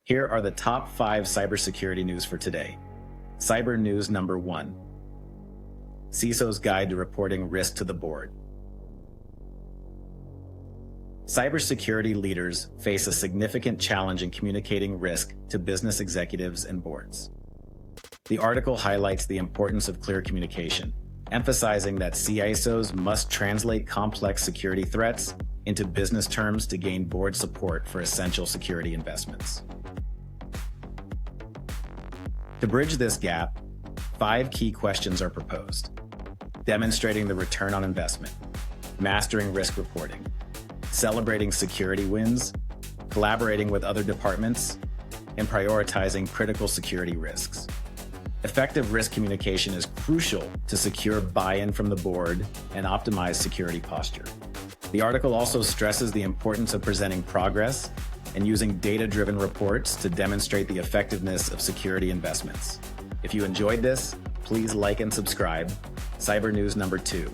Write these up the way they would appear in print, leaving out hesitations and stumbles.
Here are the top 5 cybersecurity news for today. Cyber news number 1. CISO's Guide to Reporting Risk to the Board. Cybersecurity leaders face a significant challenge in communicating risk to business executives and boards. The article highlights the importance of clear communication, emphasizing that CISOs must translate complex security threats into business terms to gain board support for essential security investments. To bridge this gap, 5 key questions are proposed: demonstrating the return on investment, mastering risk reporting, celebrating security wins, collaborating with other departments, and prioritizing critical security risks. Effective risk communication is crucial to secure buy-in from the board and optimize security posture. The article also stresses the importance of presenting progress and using data-driven reports to demonstrate the effectiveness of security investments. If you enjoyed this, please like and subscribe. Cyber news number 2.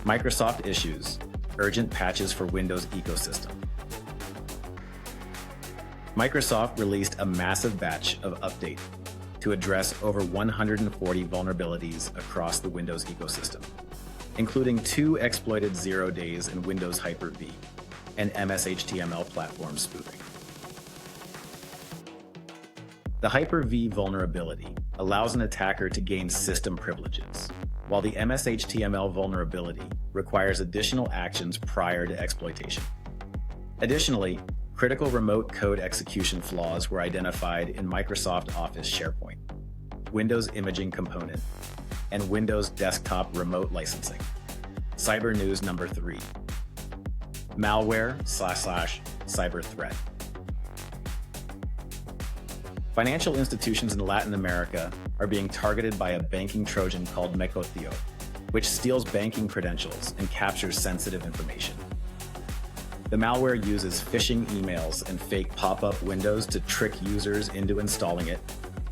Microsoft issues urgent patches for Windows ecosystem. Microsoft released a massive batch of updates to address over 140 vulnerabilities across the Windows ecosystem, including 2 exploited 0 days in Windows Hyper-V and MSHTML platform spoofing. The Hyper-V vulnerability allows an attacker to gain system privileges, while the MSHTML vulnerability requires additional actions prior to exploitation. Additionally, critical remote code execution flaws were identified in Microsoft Office SharePoint, Windows Imaging Component, and Windows Desktop Remote Licensing. Cyber news number 3. Malware/cyber threat. Financial institutions in Latin America are being targeted by a banking Trojan called Mekotio, which steals banking credentials and captures sensitive information. The malware uses phishing emails and fake pop-up windows to trick users into installing it,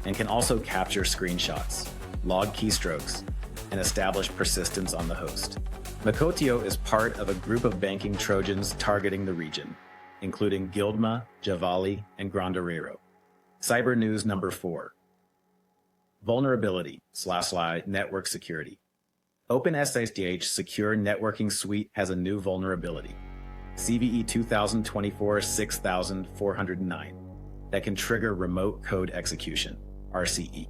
and can also capture screenshots, log keystrokes, and establish persistence on the host. Mekotio is part of a group of banking Trojans targeting the region, including Guildma, Javali, and Grandarero. Cyber news number 4. Vulnerability/network security. OpenSSH Secure Networking Suite has a new vulnerability, CVE 2024-6409, that can trigger remote code execution, RCE.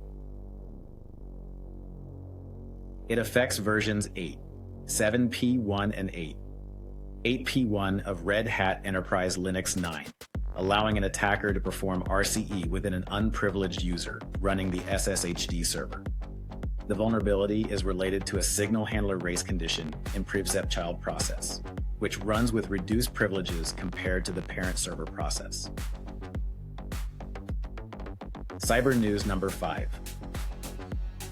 It affects versions 8, 7P1 and 8, 8P1 of Red Hat Enterprise Linux 9, allowing an attacker to perform RCE within an unprivileged user running the SSHD server. The vulnerability is related to a signal handler race condition in PrivZepChild process, which runs with reduced privileges compared to the parent server process. Cyber news number 5.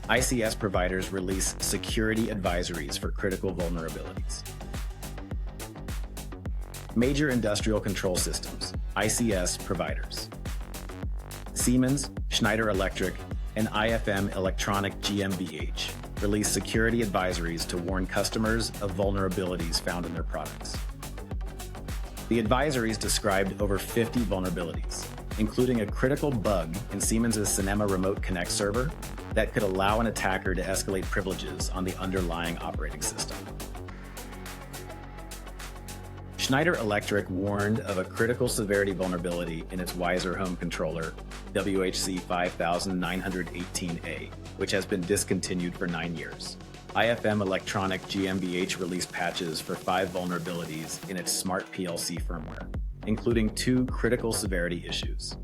ICS providers release security advisories for critical vulnerabilities. Major industrial control systems, ICS providers. Siemens, Schneider Electric, and Ifm Electronic GmbH release security advisories to warn customers of vulnerabilities found in their products. The advisories described over 50 vulnerabilities, including a critical bug in Siemens' Cinema Remote Connect server that could allow an attacker to escalate privileges on the underlying operating system. Schneider Electric warned of a critical severity vulnerability in its Wiser Home Controller, WHC 5918A, which has been discontinued for 9 years. Ifm Electronic GmbH released patches for 5 vulnerabilities in its Smart PLC firmware, including 2 critical severity issues.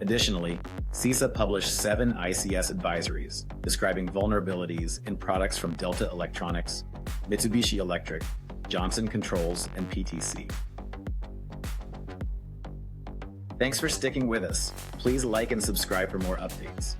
Additionally, CISA published 7 ICS advisories describing vulnerabilities in products from Delta Electronics, Mitsubishi Electric, Johnson Controls, and PTC. Thanks for sticking with us. Please like and subscribe for more updates.